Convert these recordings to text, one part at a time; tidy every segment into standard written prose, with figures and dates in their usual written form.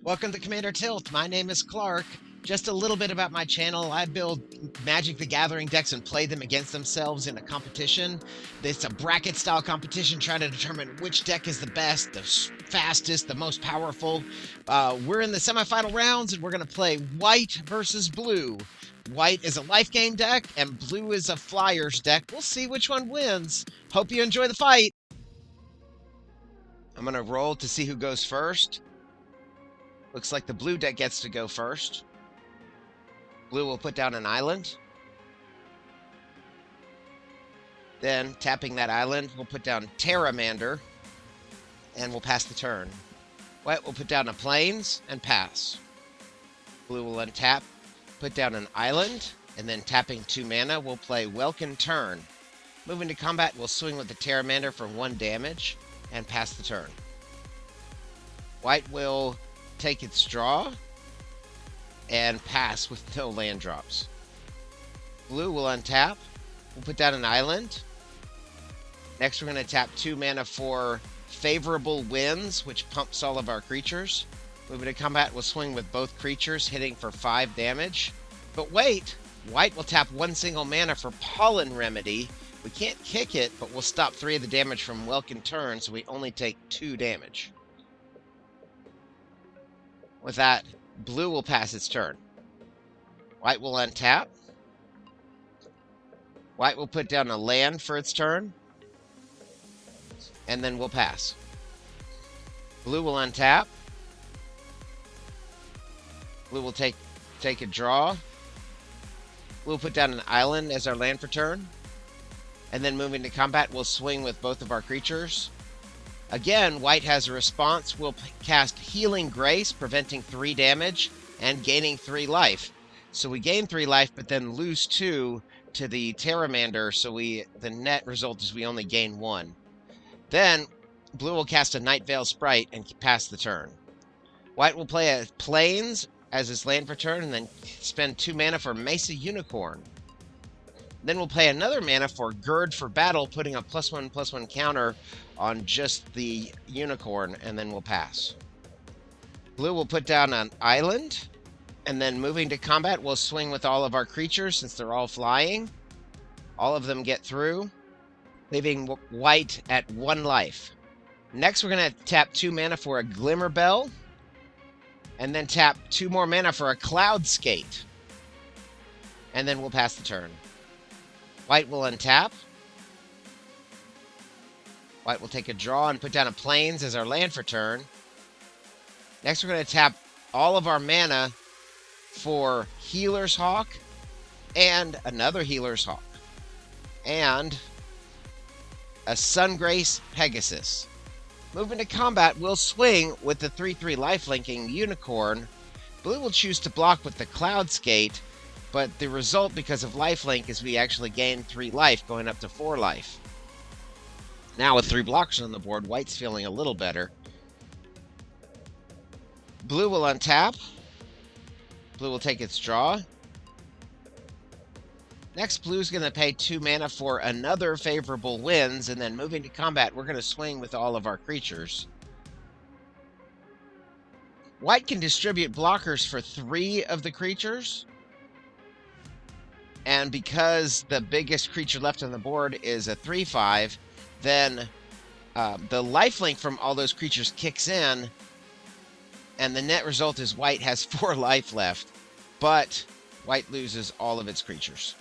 Welcome to Commander Tilt. My name is Clark. Just a little bit about my channel. I build Magic the Gathering decks and play them against themselves in a competition. It's a bracket style competition trying to determine which deck is the best, the fastest, the most powerful. We're in the semifinal rounds and we're going to play white versus blue. White is a life gain deck and blue is a flyers deck. We'll see which one wins. Hope you enjoy the fight. I'm going to roll to see who goes first. Looks like the blue deck gets to go first. Blue will put down an island. Then, tapping that island, we'll put down Terramander, and we'll pass the turn. White will put down a Plains, and pass. Blue will untap, put down an island, and then tapping 2 mana, we'll play Welkin Turn. Moving to combat, we'll swing with the Terramander for 1 damage, and pass the turn. White will take its draw and pass with no land drops. Blue will untap. We'll put down an island. Next, we're going to tap 2 mana for Favorable Winds, which pumps all of our creatures. Moving to combat, we'll swing with both creatures, hitting for 5 damage. But wait! White will tap 1 single mana for Pollen Remedy. We can't kick it, but we'll stop 3 of the damage from Welkin Turn, so we only take 2 damage. With that, blue will pass its turn. White will untap. White will put down a land for its turn. And then we'll pass. Blue will untap. Blue will take a draw. We'll put down an island as our land for turn. And then moving to combat, we'll swing with both of our creatures. Again, white has a response. We'll cast Healing Grace, preventing 3 damage and gaining 3 life. So we gain 3 life, but then lose 2 to the Terramander, so the net result is we only gain 1. Then, blue will cast a Night Veil Sprite and pass the turn. White will play a Plains as his land for turn, and then spend 2 mana for Mesa Unicorn. Then we'll play another mana for Gird for Battle, putting a +1/+1 counter on just the Unicorn, and then we'll pass. Blue will put down an island, and then moving to combat, we'll swing with all of our creatures since they're all flying. All of them get through, leaving white at 1 life. Next, we're going to tap 2 mana for a Glimmer Bell, and then tap 2 more mana for a Cloud Skate. And then we'll pass the turn. White will untap. White will take a draw and put down a Plains as our land for turn. Next, we're going to tap all of our mana for Healer's Hawk and another Healer's Hawk and a Sungrace Pegasus. Moving to combat, we'll swing with the 3/3 lifelinking Unicorn. Blue will choose to block with the Cloud Skate, but the result, because of lifelink, is we actually gain 3 life, going up to 4 life. Now with 3 blockers on the board, white's feeling a little better. Blue will untap. Blue will take its draw. Next, blue's going to pay 2 mana for another Favorable Winds, and then moving to combat, we're going to swing with all of our creatures. White can distribute blockers for 3 of the creatures. And because the biggest creature left on the board is a 3/5, then the lifelink from all those creatures kicks in, and the net result is white has 4 life left, but white loses all of its creatures.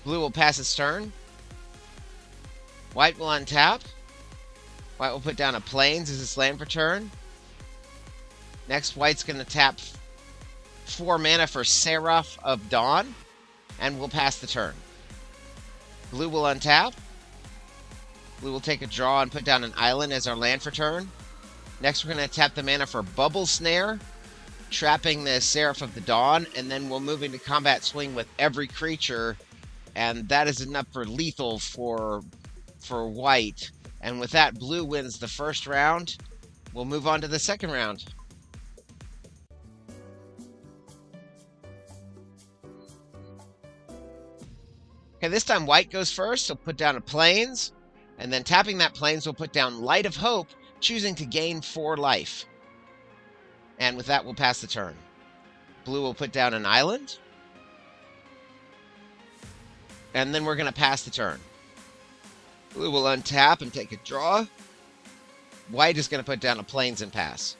Blue will pass its turn. White will untap. White will put down a Plains as its land for turn. Next, white's going to tap 4 mana for Seraph of Dawn, and we'll pass the turn. Blue will untap. Blue will take a draw and put down an island as our land for turn. Next, we're going to tap the mana for Bubble Snare, trapping the Seraph of the Dawn, and then we'll move into combat swing with every creature, and that is enough for lethal for white. And with that, blue wins the first round. We'll move on to the second round. Okay, this time white goes first. He'll put down a Plains. And then tapping that Plains will put down Light of Hope, choosing to gain 4 life. And with that, we'll pass the turn. Blue will put down an island. And then we're going to pass the turn. Blue will untap and take a draw. White is going to put down a Plains and pass.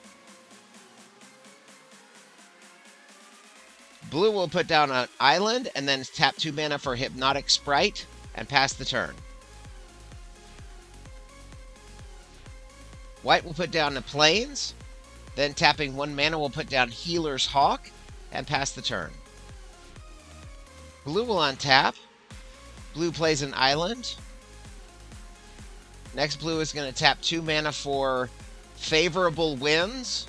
Blue will put down an island and then tap 2 mana for Hypnotic Sprite and pass the turn. White will put down the Plains, then tapping 1 mana will put down Healer's Hawk and pass the turn. Blue will untap. Blue plays an island. Next, blue is going to tap 2 mana for Favorable Winds,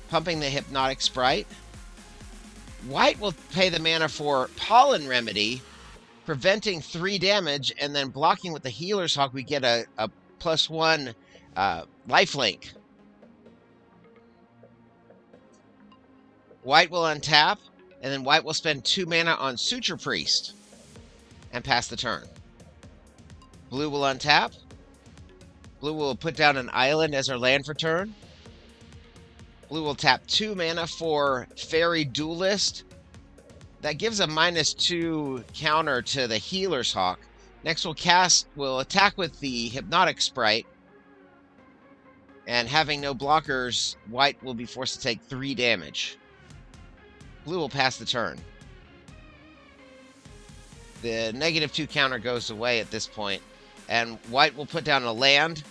pumping the Hypnotic Sprite. White will pay the mana for Pollen Remedy, preventing 3 damage, and then blocking with the Healer's Hawk, we get a +1 lifelink. White will untap, and then white will spend 2 mana on Suture Priest and pass the turn. Blue will untap. Blue will put down an island as her land for turn. Blue will tap 2 mana for Fairy Duelist. That gives a -2 counter to the Healer's Hawk. Next, we'll attack with the Hypnotic Sprite. And having no blockers, white will be forced to take 3 damage. Blue will pass the turn. The -2 counter goes away at this point, and white will put down a land.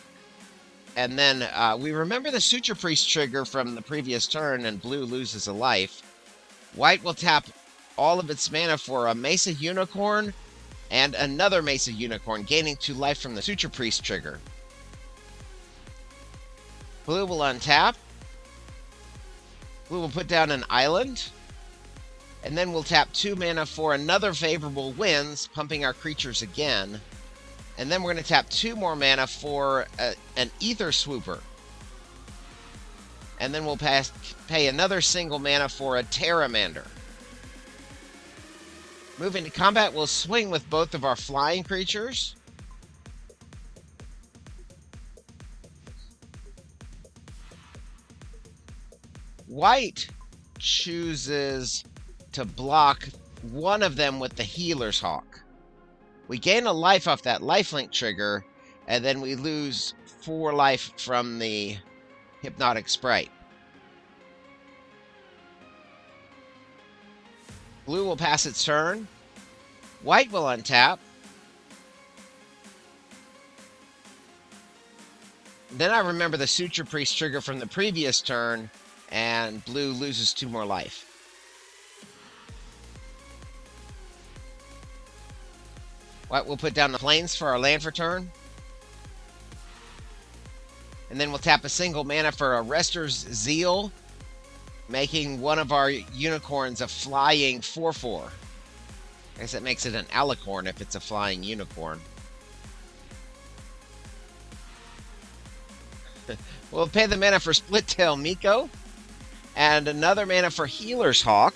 And then we remember the Suture Priest trigger from the previous turn, and blue loses a life. White will tap all of its mana for a Mesa Unicorn and another Mesa Unicorn, gaining 2 life from the Suture Priest trigger. Blue will untap. Blue will put down an island. And then we'll tap 2 mana for another Favorable Winds, pumping our creatures again. And then we're going to tap 2 more mana for an Ether Swooper. And then we'll pay another single mana for a Terramander. Moving to combat, we'll swing with both of our flying creatures. White chooses to block one of them with the Healer's Hawk. We gain a life off that lifelink trigger, and then we lose 4 life from the Hypnotic Sprite. Blue will pass its turn. White will untap. Then I remember the Suture Priest trigger from the previous turn, and blue loses 2 more life. White will put down the Plains for our land for turn. And then we'll tap a single mana for a Rester's Zeal, making one of our unicorns a flying 4/4. I guess that makes it an alicorn if it's a flying unicorn. We'll pay the mana for Split-Tail Miko, and another mana for Healer's Hawk.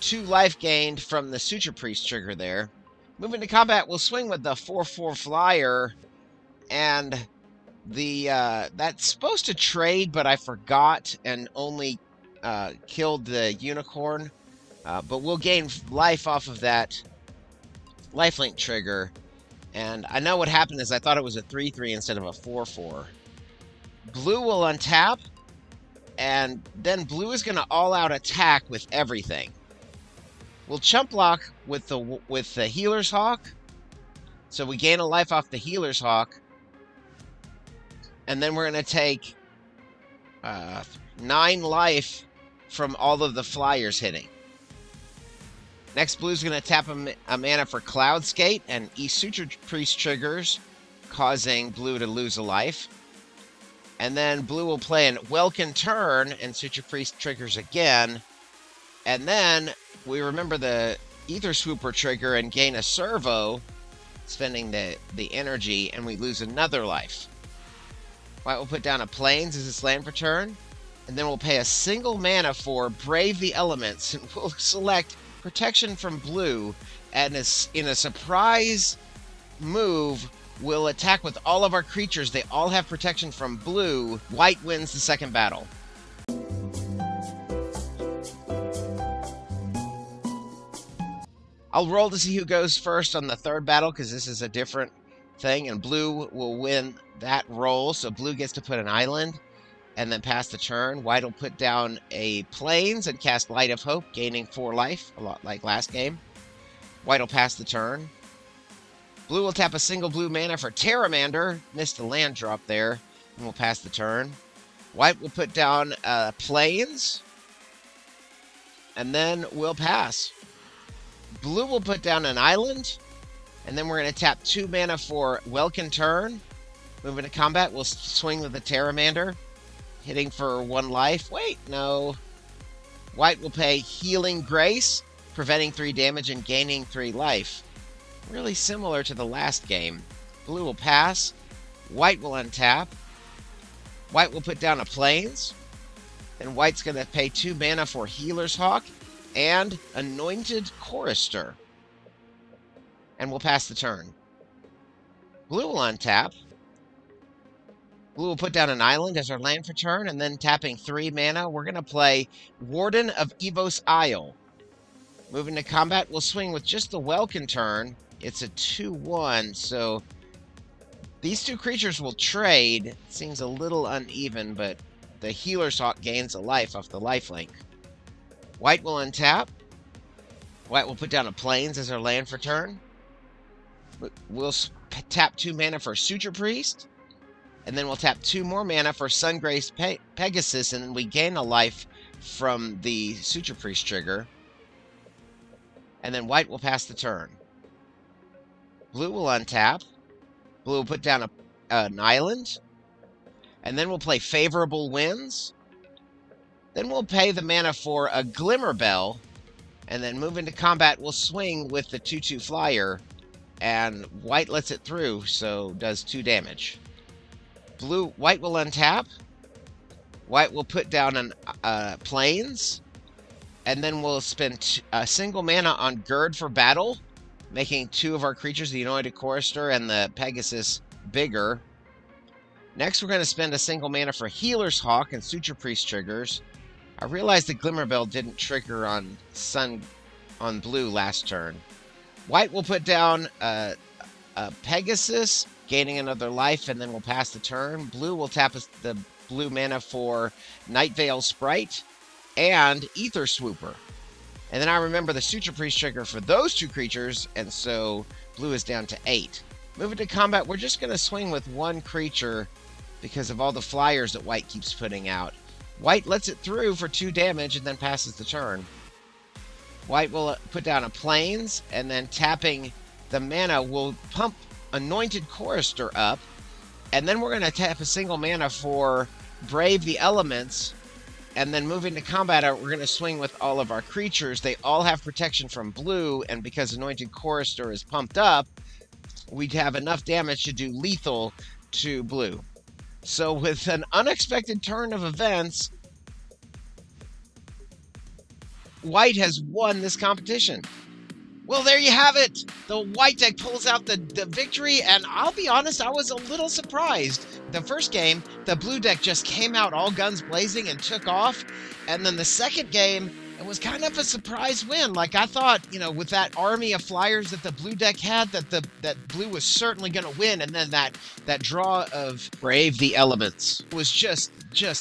2 life gained from the Suture Priest trigger there. Moving to combat, we'll swing with the 4/4 flyer, and that's supposed to trade, but I forgot and only killed the unicorn. But we'll gain life off of that lifelink trigger, and I know what happened is I thought it was a 3/3 instead of a 4/4. Blue will untap, and then blue is going to all-out attack with everything. We'll chump block with the Healer's Hawk, so we gain a life off the Healer's Hawk, and then we're going to take 9 life from all of the flyers hitting. Next, blue's going to tap a mana for Cloudskate and Suture Priest triggers, causing blue to lose a life. And then blue will play an Welkin turn, and Suture Priest triggers again. And then we remember the Ether Swooper trigger and gain a servo, spending the energy, and we lose another life. White will put down a Plains as its land for turn, and then we'll pay a single mana for Brave the Elements, and we'll select Protection from blue, and in a surprise move, will attack with all of our creatures. They all have protection from blue. White wins the second battle. I'll roll to see who goes first on the third battle, because this is a different thing, and blue will win that roll. So blue gets to put an island and then pass the turn. White will put down a plains and cast Light of Hope, gaining 4 life, a lot like last game. White will pass the turn. Blue will tap a single blue mana for Terramander. Missed a land drop there, and we'll pass the turn. White will put down plains, and then we'll pass. Blue will put down an island, and then we're going to tap 2 mana for Welkin Turn. Moving to combat, we'll swing with the Terramander, hitting for 1 life. Wait, no. White will pay Healing Grace, preventing 3 damage and gaining 3 life. Really similar to the last game. Blue will pass. White will untap. White will put down a plains. Then White's going to pay 2 mana for Healer's Hawk and Anointed Chorister. And we'll pass the turn. Blue will untap. Blue will put down an island as our land for turn, and then tapping 3 mana, we're going to play Warden of Evos Isle. Moving to combat, we'll swing with just the Welkin Turn. It's a 2/1, so these 2 creatures will trade. Seems a little uneven, but the Healer's Hawk gains a life off the lifelink. White will untap. White will put down a plains as our land for turn. We'll tap 2 mana for Suture Priest. And then we'll tap 2 more mana for Sungrace Pegasus, and then we gain a life from the Suture Priest trigger. And then White will pass the turn. Blue will untap. Blue will put down an island. And then we'll play Favorable Winds. Then we'll pay the mana for a Glimmer Bell, and then move into combat, we'll swing with the 2/2 flyer, and White lets it through, so does 2 damage. White will untap. White will put down an plains, and then we'll spend a single mana on Gird for Battle, making 2 of our creatures, the Anointed Chorister and the Pegasus, bigger. Next, we're going to spend a single mana for Healer's Hawk and Suture Priest triggers. I realized the Glimmer Bell didn't trigger on blue last turn. White will put down a Pegasus, gaining another life, and then we'll pass the turn. Blue will tap the blue mana for Night Veil Sprite and Ether Swooper. And then I remember the Suture Priest trigger for those 2 creatures, and so blue is down to 8. Moving to combat, we're just going to swing with 1 creature because of all the flyers that White keeps putting out. White lets it through for 2 damage and then passes the turn. White will put down a plains, and then tapping the mana will pump Anointed Chorister up, and then we're going to tap a single mana for Brave the Elements, and then moving to combat, we're going to swing with all of our creatures. They all have protection from blue, and because Anointed Chorister is pumped up, we'd have enough damage to do lethal to blue. So with an unexpected turn of events, White has won this competition. Well, there you have it. The White deck pulls out the victory, and I'll be honest, I was a little surprised. The first game, the blue deck just came out all guns blazing and took off, and then the second game, it was kind of a surprise win. Like, I thought, with that army of flyers that the blue deck had, that blue was certainly going to win, and then that draw of Brave the Elements was just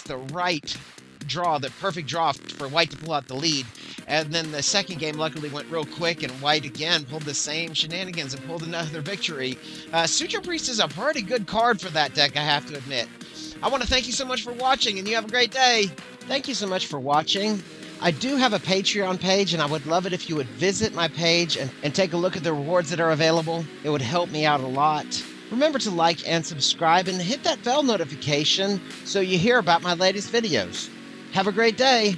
the right draw, the perfect draw for White to pull out the lead. And then the second game luckily went real quick, and White again pulled the same shenanigans and pulled another victory. Suture Priest is a pretty good card for that deck, I have to admit. I want to thank you so much for watching, and you have a great day. Thank you so much for watching. I do have a Patreon page, and I would love it if you would visit my page and take a look at the rewards that are available. It would help me out a lot. Remember to like and subscribe, and hit that bell notification so you hear about my latest videos. Have a great day.